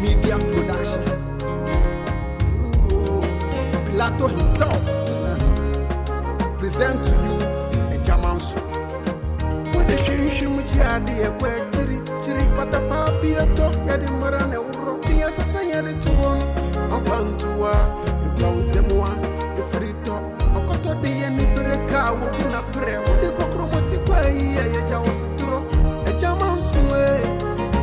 Media Production. Pilato himself present to you AGYA Manso. What the shimmy a quick chiri, but a papi a top, yadi marane, Europeans, a saying to one, a fan to the ground semoa, the free top, a coto de any breaka, would be not pray, would the cochromatic way, a jawas throw, AGYA Manso,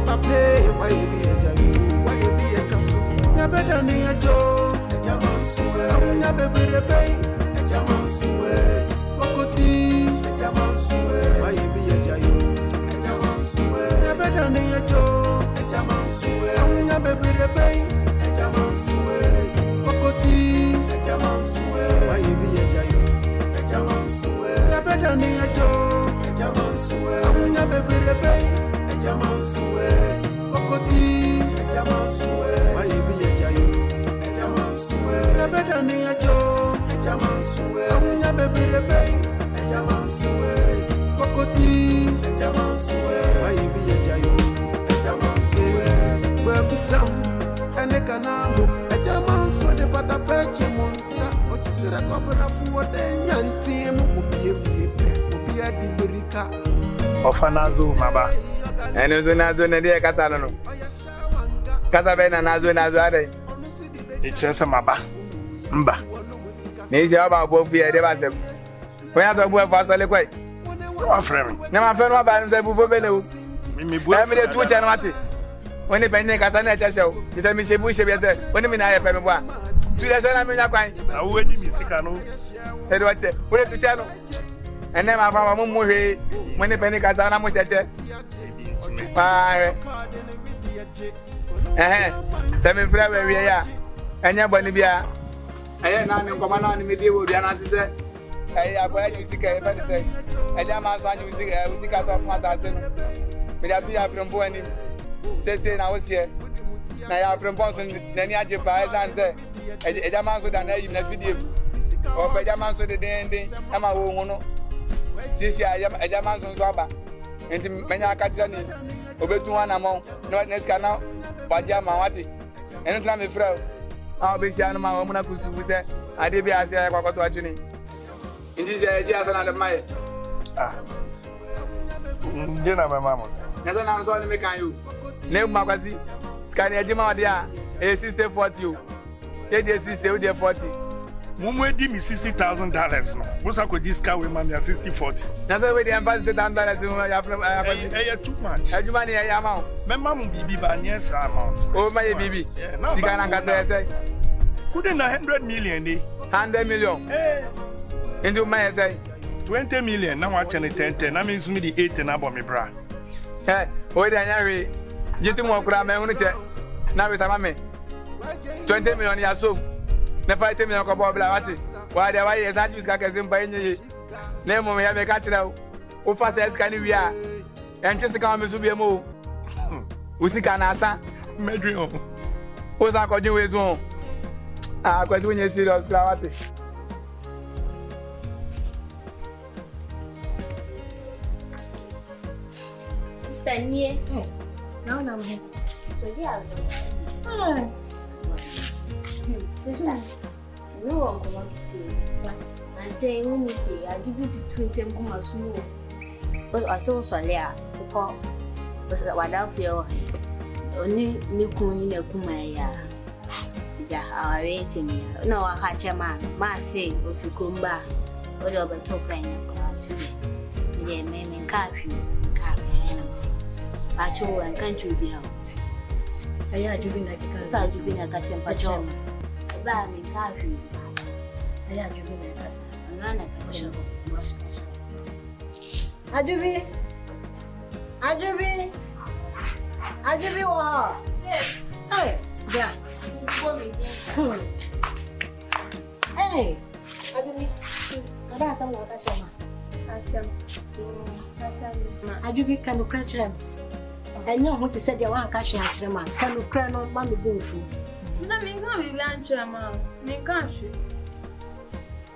Pape, why be a jayu, why be a castle, never than a joe, AGYA Manso, I will never be a bay, AGYA Manso, Cocoti, AGYA Manso, why be a jayu, AGYA Manso, never than a joe, AGYA Manso, I will never be a bay, AGYA Manso, Cocoti, AGYA Manso, why be a jayu, AGYA Manso, never than a joe, AGYA Manso, I will never be a bay, AGYA Manso, Cocoti, AGYA Manso, why be a jayu, AGYA Manso, never than a joe, AGYA Manso, I will never be a bay, AGYA Manso, Cocoti, AGYA Manso, why be a jayu, AGYA Manso, where be some, and a canamo, AGYA Manso, the patapeche monsa, what is a couple of what then young team will be a free pet, will be a diberica. Ofanazo, Maba. And it's another idea, Catalano. Casabena, Nazo, It's just a Maba. Mba. Maybe about both here, they was a. When I talk about Fasa Lequay. What friend? Now, my friend, my friend, before Beno. Mimi, the 2 January. When the penny Casana show, he said, Miss Bush, when the Minaya Pemba. 2 years, I mean, I will be Missicano. Head what the, what to channel. And then my mama Mummy, when the penny Casana was at it. Seven February, we are. And your bonny beer. I am not in command on the media will be an answer. I am glad you see a better say. AGYA Manso and you see out of my cousin. We have been from Boansi. Say, I was here. I have from Bonson, then Yaji Pies and say, AGYA Manso than I even video. Or AGYA Manso the day ending, I'm a woman. This year, AGYA Manso Swaba. And many are catching over 2 among no next canal, Pajama Mawati. And it's not me, Fro. I'll be seeing my woman who said, I did be as I got to Ajuni. In this year, just another mile. Ah, dinner, my mamma. Nothing I'm sorry to make you. Name Magazi, Scania Jima, dear, a sister 40. A sister, dear 40. Mumu give me $60,000. No, what's up with this car with money at 60-40? Another way the ambassador down there Too much. I do money, I amount. My mom be by yes amount. Oh, my baby. Couldn't 100 million, 100 million. Hey. Into my say 20 million. Now I turn it 10. That means me the 8 and about me, bra. Hey, wait, I you to more crime. Now it's a mammy 20 million years so. The 5 million about artists. Why the way is that you can by any name of me have a catch now. Who fast as can we are? And just come to be a move. We see can answer. Medrio. Who's I got you with one? Ah, because when you see those flowers. Sister, no, I'm here. Sister, no one come up to you, sir. And say, when you pay, I give you the 20 Manso. But I saw Solia, because what I feel only Nikun in a Kumaya. Our rating. No, I had your man, say, if you come back, what about talking to me? They may mean carry animals. Patrol and country be out. I had you been a catching patrol. Buy me carry. I had you been a casa. And run a catching. Ajubi, wow. Yes. Hey, yeah. Hey, Ajubi, that's some of that. Ajubi can crash them. I know what to say. They want cash and Chinaman. Can you cry on Mammy Boonfu? Let me go with Lancha, ma'am. Me can't.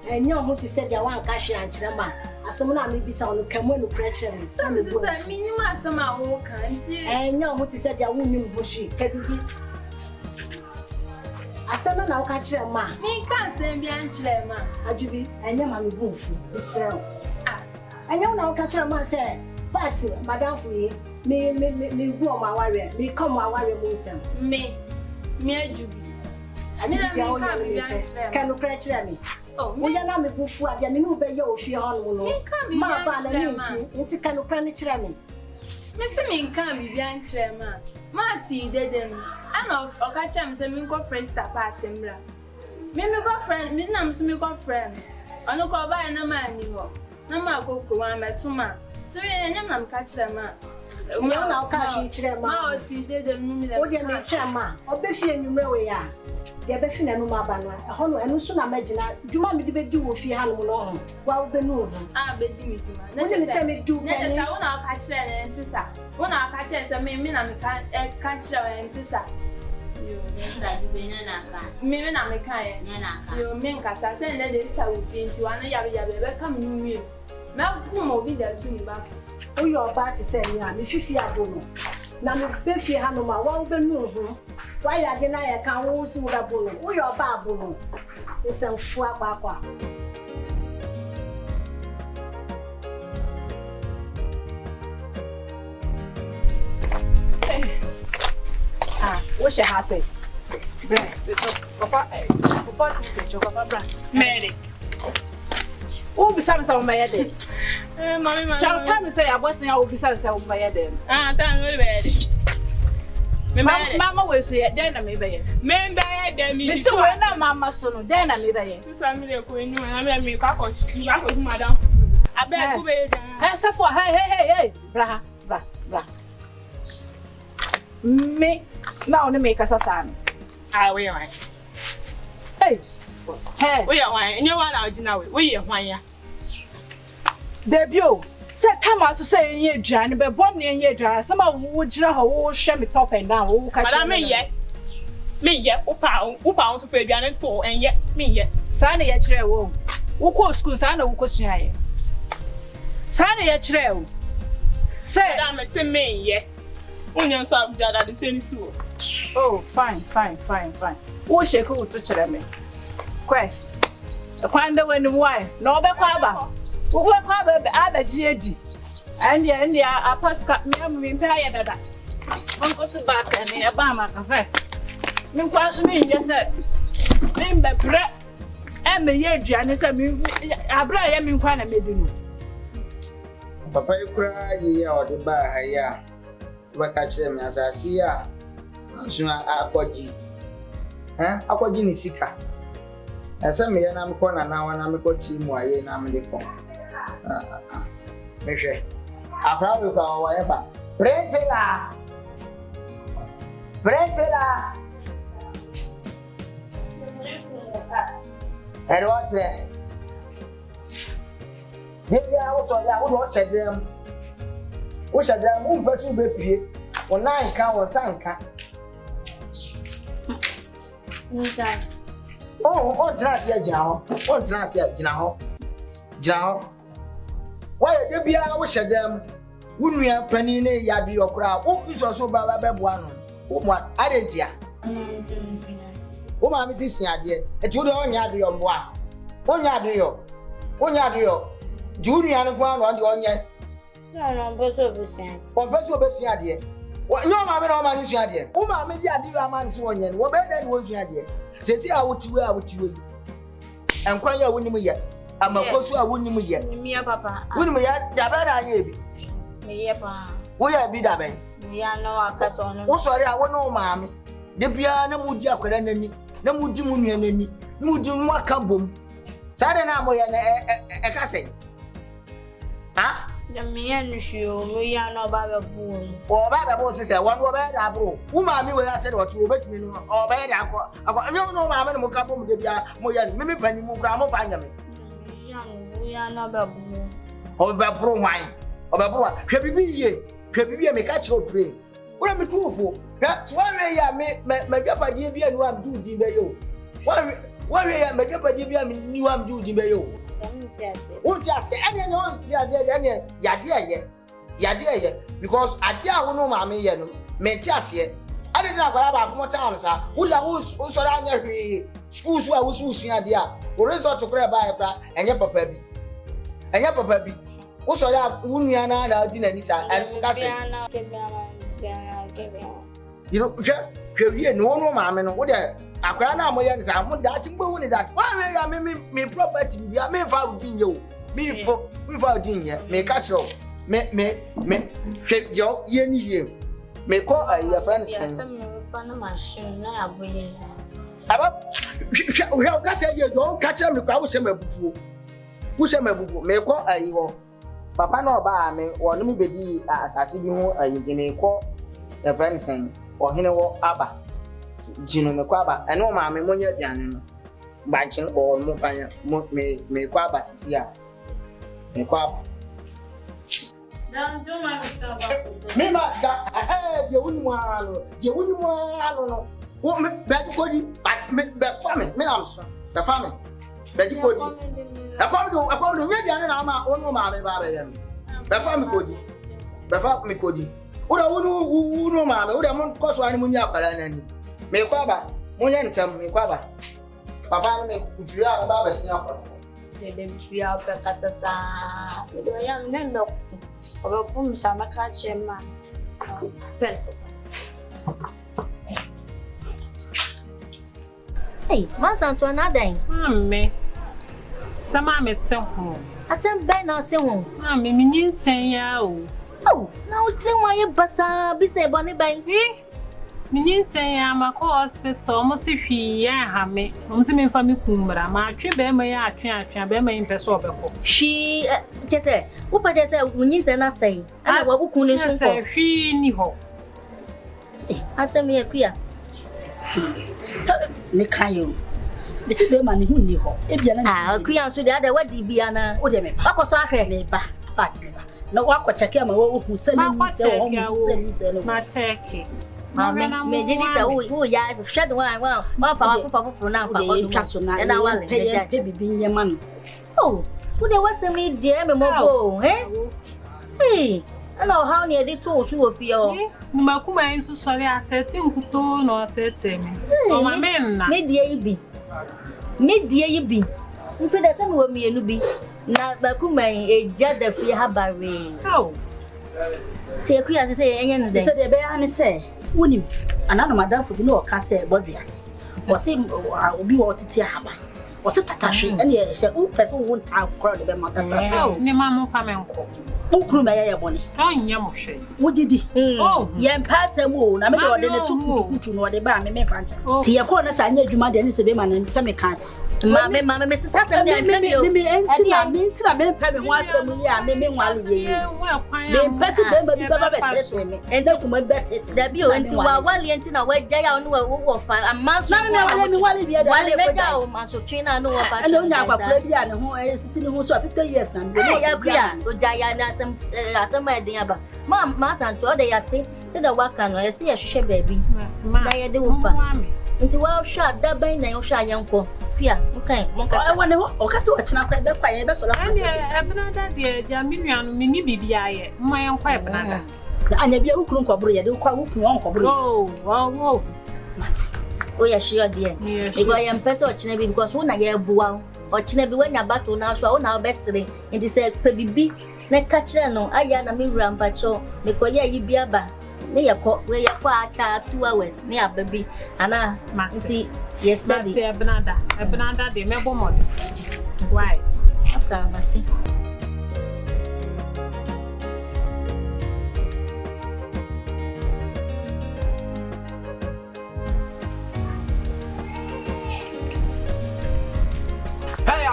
I know what to say. They want cash and Chinaman. As someone may be sound, come on, crash them. Some is that minimum, some are all kinds. I know what to say. They won't bushy. Can you be? asema na uka kire ma. Me can't say be anchile ma. Ajubi, enye ma me bufu. Isrew. Enye na uka kire ma say, party madam fu yi. Me go ma ware. Me come ma ware mo nsem. Me ajubi. Ani na me ka be anchile. Kan no kire kire me. Oh, me na me bufu abia me no be ye ofie hono no. Ma ba na me nti kan no kire ni kire me. Me se me kan be anchile ma. Marty dede no. Ana okacha me se me go friend star party mra. Me go friend, me na me go friend. Ono ko ba na ma ni ho. Na ma kokko wa metuma. So me nyam na me ka kire ma. Me na o ka shi kire ma. Ma o ti dede no mi le. O de me kire ma. O be fie nwumre we ya. De be fi na no ma ba no. Ho no enu so na magina. Djuma me de be di wo fie ha no no. Wa wo be no ho. Ah be di mi djuma. Na de se me du. Na de sa wo na o ka kire na ntisa. Wo na o ka kire se me na me ka kire wa ntisa. Me na me kan ye. Yo me nkasa se na de sa wo fi nti wa no yabe be kam no wie. Me pu mo bi da tu ni ba. O yo ba ti se ni a me fifi abo no. Na me be fie ha no ma wa wo be no ho. Wa ya de na ya kan wo si wo da bo no. O yo ba abo no. Ese fu akwa. What she has said? Bread. So, Papa said, Chocolate. Mary. Oh, besides, I'm my head. Mamma, John, say I wasn't out besides my head. Ah, damn, ready. Mamma will say, then I may be. Men by them, Mr. Wenna, Mamma, son, then I may be. Family of Queen, and I may cock you out with Madame. I bet you wait. Answer for hey, bra. Me. Now to make us a son. I will. Hey, we are one, and you are out now. We are one. Debut. Set Thomas to say, ye, Jan, but one near ye, Jan. Some of would you know, share me top and down. Oh, catch me yet. Me yet, Upa to Fabian and four, and yet me yet. Sandy at your womb. Who call school, Sana, who question. Sandy at your say, I'm a same me yet. Onion soup jar at the same soup. Oh, fine. Who shake who to Cheremy? Quay. A quander when the wife, no be quaba. Who were quaba the other GAD. And yeah, a pass cut me tired that. Uncle Sabak and the Obama can say. Me question me, yes, sir. Name the bread. And the year, Janice, I mean, I am in Quana Medinu. Papa, you cry, ye or the bar, yeah. Catch them as I see ya. Soon Aquaji. Aquaji ni sika. As some year I'm corner now and I'm a coach team while I'm the phone. Measure. I probably call whatever. Brenzilla. And what's that? Maybe I was on that. What watch them? Which are the moon person be or 9 cow or sanka. Oh, Tracia Jao. Oh, Tracia Jao. Why, there be I wish at them. Wouldn't we have penny in a yard your crowd? Oh, you saw so bad one. Oh, what? I didn't hear. Oh, my Mrs. Yadia, a two on your boy. On your Junior and one on the onion. On person of idea. What no mamma no man is your idea. Oh, my media do a man's one yen. What better than was your idea? Says I would you. And quite a winning me yet. I'm a course I wouldn't me yet. Me, papa. Wouldn't me yet? Dabara ye. Me, papa. We are be that way. We are no acasson. Oh, sorry, I won't know, mammy. The piano would ya querenny. No mudimunian, mudim wakabum. Saturday now, a cousin. Ah? The man, show me are no Bababoo. Or Bababoo says, one more bad apple. Who mammy will I said what you bet me or bad apple. I got no mamma will come home with the Moyan, Mimi Penny Mukamo finally. We are not Baboo. Or Babro wine. Or Babro, Peppy ye, Peppy may catch your prey. What am I doing for? That's one way I make my papa dear be and one do Dimeo. One way I make up a DBM and you am do Dimeo. Won't just say any no Yadia, because I dare no mammy, Mentias yet. I didn't know about what town, sir. Who's around your schools who are who's idea? Or resort to grab by a crack and your papa be. And your papa be. Who's around Uniana and dinner, and cousin. You know, no, mamma, no, what I can't know my young son. I'm dancing, but only that. Why I me property, we are made for you. Me for without dinner, may catch you. Me, shape your year. May call a your friends. Machine, I believe. We have got you don't catch them without some before. Who shall may call a you. Papa no bar me or no be as I see you may call a friend saying, or Hino Abba. Gino Maquaba, I know my memoria piano. Banching or Mufanya may quaba here. May quab. Don't do my mistake. Me master, I heard you wouldn't want what me bad body, but the famine, me answer. The famine. Betty Cody. A family, maybe I'm my own mamma, the family Cody. The family Cody. What I would know, mamma, what I want cost one munya. Me kwaba, munya ntam me kwaba. Papa me if you are about a snapper. They be out for Casasa. I am then no. Or boom, some catch a man. Hey, Master to another. Me. Some are met home. I sent Ben out to home. I mean, say, oh, now tell why you bassa be say bonny bank. Meaning say I'm a hospital almost if he have me. Me for me, Kumbra, my trip, my in person. She just said, Upa just said, when you say nothing, I will couldn't say, she knew. I send me a queer. So, Nikayo. Mr. Beman, who knew her. If you're not, Queer to the other, what did be Anna? What am I? Was afraid, but no one could check him who sent my turkey. Me did this who ya shed one for now and I want to be your man. Oh, who there was a me dear Mobo, eh? Hey, I know how near the two shoe of your Makuma is so sorry at 13 who told or 13. Oh, my men, mid-year be. Mid-year you be. You put that some with me and be. Now, Bakuma, a jet of your habari. Oh, take you as I say, and they said the bear and say. Winning another madam for no case bodies. Was him will be what to tear haba. Was it Tatashi? And yes, oh, person won't have crowd the matter. Oh, near Mamma Famenco. Who grew my bonnet? Oh, Yamushe. What did he? Oh, yan pass a moon. I mean, the two to know the bar, me French. Tia corners, I knew you might and Sabiman and semi cancer. Mamma, Mrs. Hassan, and maybe I mean to a man having once a year, maybe while you and that would bet it. There be into our one yentin away, Jaya no a month. No, let me while you are Manso China, no, I don't know about who is who saw 50 years and Jaya, some idea. Mom, Master, and to other yachting, said the worker, I see a shisha baby. I do for into well shot that by nail shy young for. Yeah, okay. I wonder what Casso not quite the fire. That's all I have. Dear Jamilian, Mini BBI, my own quiet banana. I never will come for Bria, don't quite oh, oh, yeah, sure, dear. If I am person or Chinebi because one I get Buau or Chinebi when you're battle now, so now best selling. It is a baby. Let catch no, I am a mirror patrol because you be a bar. They are caught where you are 2 hours near baby. And I see, yes, daddy, a banana, the member mod. Why? Okay, Matty. Hey,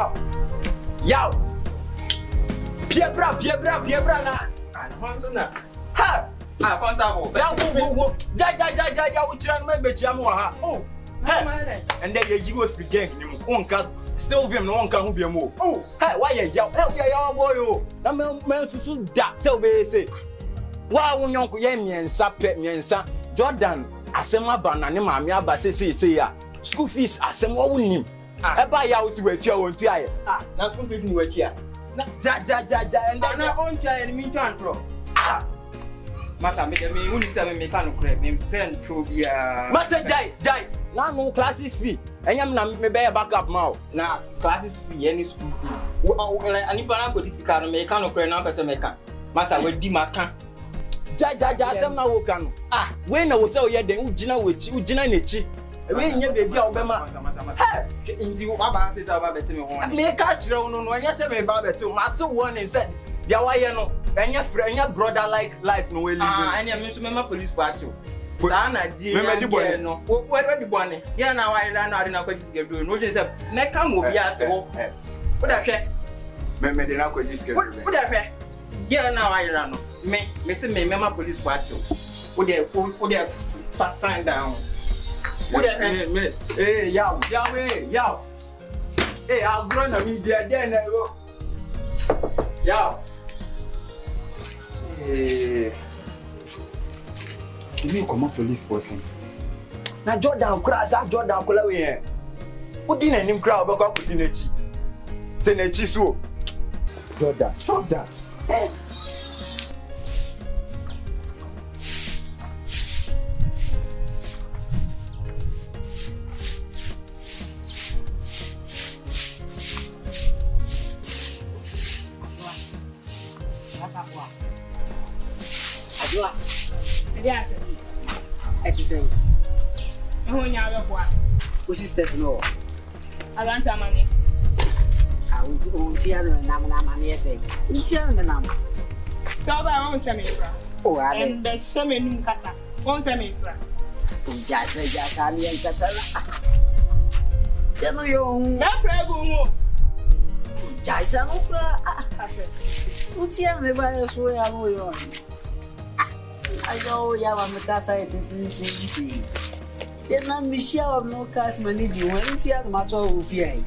yo, Piebra, na. Ha! Ah, constable. Wo. Ja, uchira me betia mo ha. Oh. Hey. And then you go free gang ni mo. Onka still vim no onka hu biam o. Oh. Hey, why ya? Ya boy o. Na me tutu da se obe say. Wa wo nyonko ye miensa. Jordan asema ba na ne maame aba say ya. School fees asema wo nim. Eba ya wo si watua wontu aye. Ah, na school fees ni watua. Na ja and then na on try and me to antro. Ah. Masa me who say me can no correct me pen to be Masa jai na no classes fee enyam na me be backup ma na classes fee any school fees ani pa na go disika no me can no correct na person me can Masa we di maka jai asem na wo kan no we na wo say o ye den ugina nechi we nya baby a wo be ma inzi wo ba say say ba beti me ho me ka kire wo no enya say me ba beti wo ma te warning say dia wa ye no enya brother like life no we live enya me so me ma police for acho sa na ji me di bone no we di bone ye na wa ira na na kwa jisike do no je say me ka mo bi ate wo da hwe me de na kwa jisike do wo da hwe ye na wa ira no me say me ma police for acho wo de fa sign down wo da me yaw I'll grow na media then go yaw you come up police person. Na Jordan crash, Jordan kola we here. Who din enim crowd be kwa kudi nechi. Say nechi so. Jordan. Yeah. Eti say. Who nya be boa? O sisters no. Around amani. Unti ya na amani say. Unti ya na nam. So ba won say me fra. Oh, I and the shame num kasa. Won say me fra. Jasa ni en kasa la. Ya no yo. Na pra go mo. Jasa no pra. Unti ya me ba so ya mo yo. Ayo ya wa mkasa etintinsi na mishia wa mkasa manage won ti ya ma to ofia yi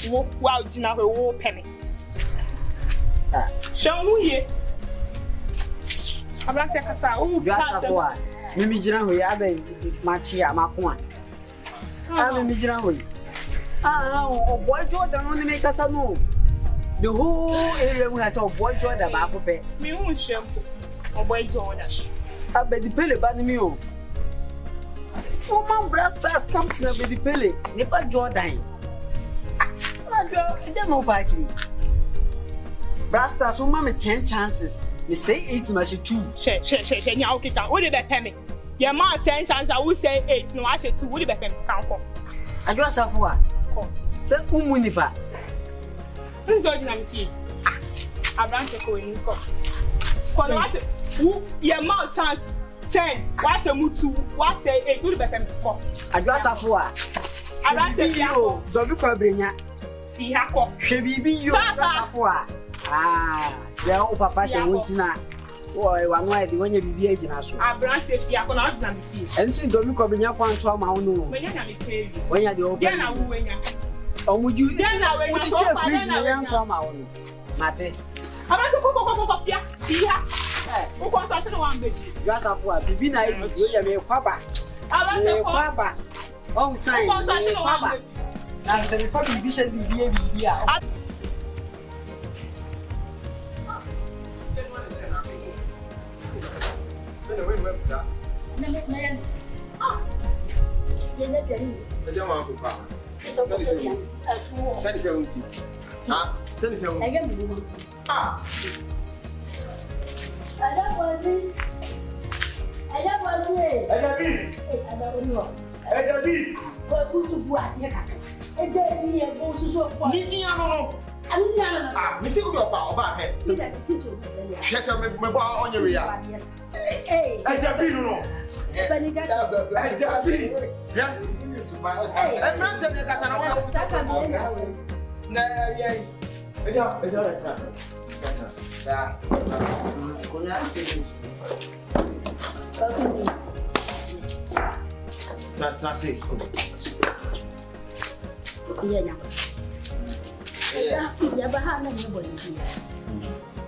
wo wa jina ho wo pene shamu ye ablante kasa o gasa fo a mimi jina ho ya ba machi ya makon a mimi jina ho o boy Jordan on me kasa no the whole area we has a boy Jordan ba ko pe mi hu shempo o boy Jordan Abedi Pele ba ni mi o. Woman Brasters come to Abedi Pele. Nepa Jordan. They don't know actually. Brasters woman me 10 chances. Me say 8 match 2. She nya okay kan. Wo dey be pay me. Your man 10 chances I will say 8 no I say 2. Wo dey be pay me kan ko. Adwa safo a. Ko. Say umu nipa. Nzo jina mi fi. Abrante ko ni ko. Ko no ase your mouth chance 10 why say mu 2 why say 8 will be better ko adwa safo a Abrante fi ako dobi ko brenya fi ako hwe bibi yo safo a say o papa she wontina wo wa no edi wonye bibi agina so Abrante fi ako na odina mi fi enti dobi ko brenya fo anto ma wono wenya na mi pay wenya de o dia na wo wenya omuju iti na wo chi che fridge na ya anto ma wono mate Abrante ko pia who wants to know one baby? You are a bibi na ibi we me kwaba. Kwaba. On sign. Kwaba. Na se me fa bibi she bibi a.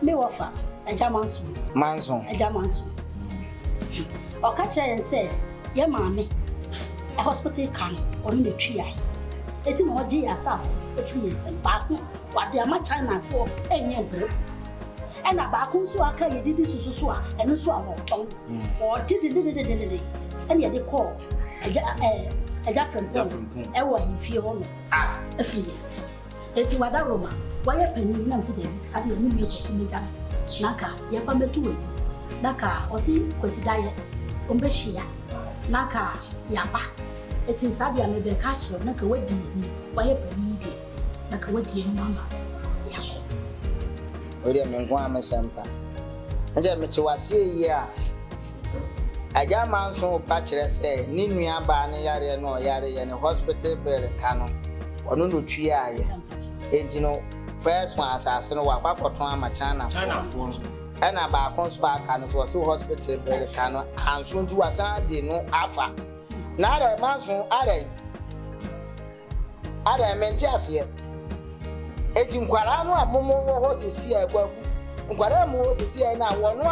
Me wafa AGYA Manso. Okache en say ye maame a hospital kan onu ne twa. Eti no oji asas e free ensem ba ko wade ama China for enye bre. ɛna baako nso aka yɛ didi susu so a ɛno so a wɔtɔn ɔgye de ɛna yɛde kɔ ɛgya frɛmpɔn ɛwɔ ahemfie hɔ no afiri yɛn nsa eti wada roma wɔyɛ panin nam sɛ dɛbi saa deɛ ɛno wie kɔtɔ megya naka yɛfa bɛtu wɔ yi naka ɔte kwasi dayɛ ɔmbɛhyia naka yaba eti saa deɛ mebɛka akyerɛ naka wadi ani wɔyɛ panin deɛ naka wadi ani mama yakɔ ɔde me nko amesempa nje me te wase yi a AGYA Manso pa kyerɛ sɛ ne nua ba ne yare no yare ye ne hospital bill ka no ɔno no twi ayɛ enti no first one asase no wa kwakɔtɔn ama China fo ɛna ba akɔnso aka no so wɔ hospital bill ka no anso ntu wasan de no afa na AGYA Manso ara mente ase eti nkwara no amomo wɔ hɔ sesi a ekwaku nkwara mo wɔ sesi a na wɔ no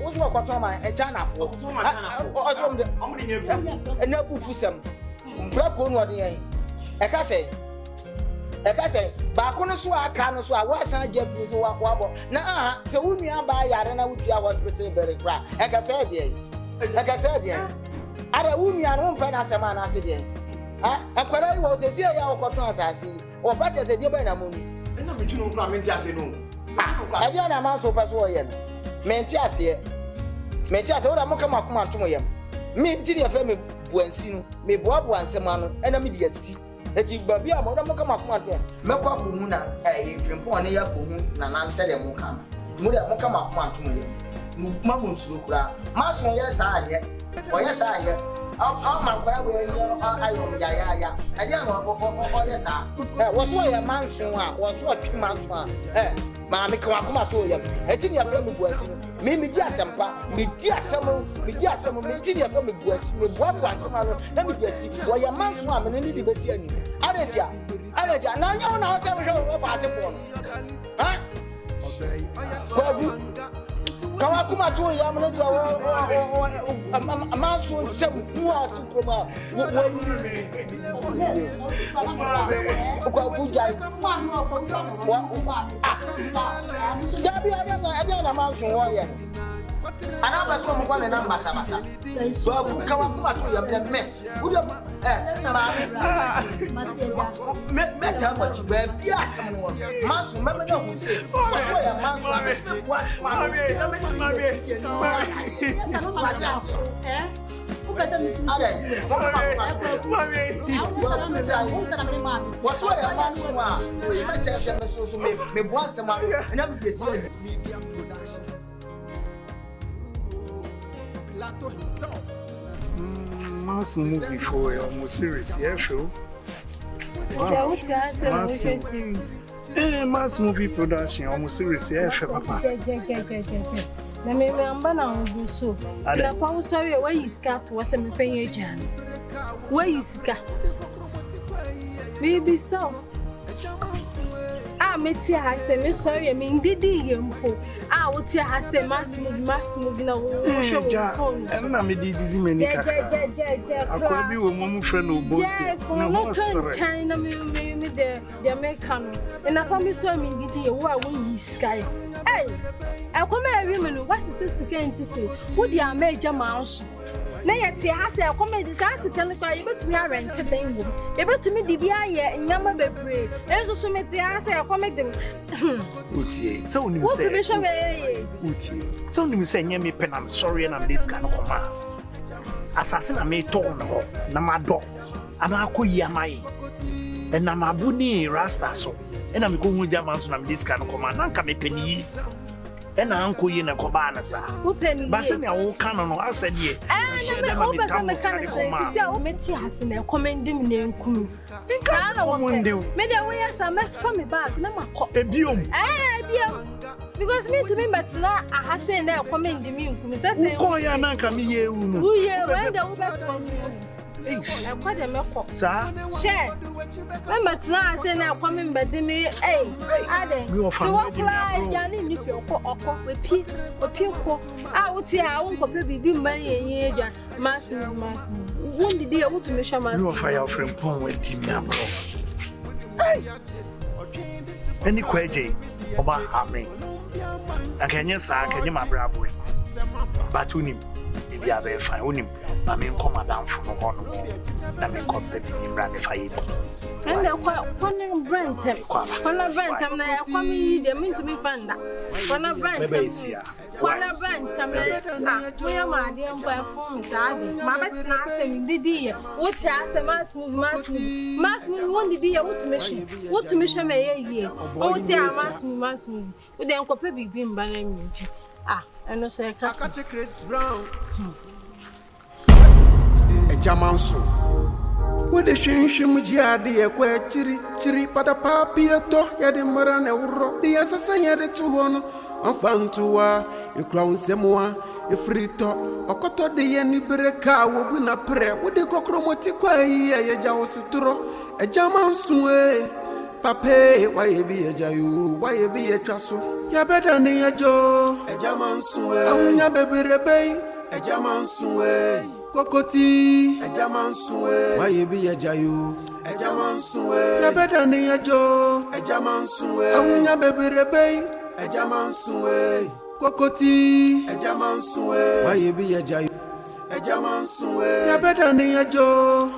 wo so kwakɔtɔn ama China fo ɔsom de na bufu sam mbra ko no ɔde yɛn ɛka sɛ baako no so aka no so a wasan jefu so wabɔ na sɛ wo nua ba yare na wo dua hospital bere kra ɛka sɛ deɛ ara wo nua no mpa na asɛm ana ase deɛ akwara yi wɔ sesi a ya wɔkɔtɔn asase wɔ ba kyɛ sɛ deɛ ba na mo ni na me twino nkura menti ase no AGYA Manso pa so yɛ no menti ase wo da mo kama akoma atom yɛ me nti ne afɛ me buansi no me boaboa nsɛm ano ɛna me di asiti eti babi a mo da mo kama akoma atom mɛkɔ akohu na frimpon ne ya kohu na nan sɛ de mo kama mo da mo kama akoma atom yɛ ma mo nsuro kura Manso yɛ saa ayɛ ɔyɛ saa ayɛ ma kwara we ayo ya AGYA no ɔyɛ saa wo so yɛ Manso a wo so atwi Manso a ma me kwa kuma to yɛ eti ne afɛ me buansi no me di asempa me di asem me ti ne afɛ me buansi me boaboa asem ano na me di asi wo yɛ Manso a me ne di besi ani aretia na nya na asem hwɛ wo fa asefo no babu kawa kuma to ya mun to Manso nsem fu a ti kroma wo kwa bujai AGYA Manso wo ye ana ba so mo kwa na basa babu kawa kuma to ya me udo me ta mo ti ba bia asem no Manso me na hu se so ya Manso a me what Manso movie for almost series, yeah, sure. Series. Manso movie production almost series, yeah, sure, papa. Na me amba na ngo so. Na pa sorry where you scat was me pay AGYA. Where you sika? Maybe so. Meti ha se me sorry me ndidi yempo. Woti ha se mass movie na wo show phone. Na me didi me ni kaka. Akobi wo mo friend obo. No mo China me the American. Na pa me so me ndidi wo a wo yi sky. Hey, I come every minute. What's the second to say? Would you make AGYA Manso? Na yet, I say, I come this house to tell me, able to me a rent a thing. Able to me, the BIA and Yama Bebre. There's also me the house, I come make them. So, what to be sure? So, you say, me pen, I'm sorry, and I'm this kind of command. Assassin, I may turn her, Namado. I'm a Yamai, and I'm a Buni Rasta so. And I'm going with AGYA Manso and I'm this kind of command. I'm coming penny. And uncle in a cobana, sir. Who penny? Bassani, I will canon. I said, yeah. And I'm Meti has in a commending name. Because I won't do. Maybe I wear some from me back. No, because me to me, but now I have said now commending me. Mrs. Koya Nanka, me, who ye went the Uber. I'm quite a milk, sir. Share. Remember, now I say now coming, but me, hey, Adam. So what fly, Yanni, if you're with people, I would say I won't probably be money in AGYA Manso. When did you want to measure my fire from Pong with Tim Nambo? Hey, any quaje about me. Akanya sa akanya mabrabo. But unim bi abe fine unim na me nko madam fu no hono na me nko be bi mbra ne fa yi. And the corner Brentham, na kwami de mintumi fanda. Corner Brentham. Corner Brentham na we am a dem perform sad. Ma bet na asem didi ye. What ya asem mass move one didi ye what to mission me ye. O ti a mass move. We dem ko pe bibi mba na mi. Ah, eno so e kasa. Chris Brown. AGYA Manso. What the shin jiadi e kwa chiri pata papi to ya de marane uro di asasa ya de tu hono anfantua e crown semwa e frito okoto de ye ni breka wo bu na pre wo de kokromoti kwa yi ya ja osituro AGYA Manso e pape wa ye bi ejayu wa ye bi etwaso ya beda ni ejo AGYA Manso e awunya beberebe AGYA Manso e Kokoti AGYA Manso e waye bi ejayu AGYA Manso e ya beda ni ejo AGYA Manso e awunya beberebe AGYA Manso e Kokoti AGYA Manso e waye bi ejayu AGYA Manso e ya beda ni ejo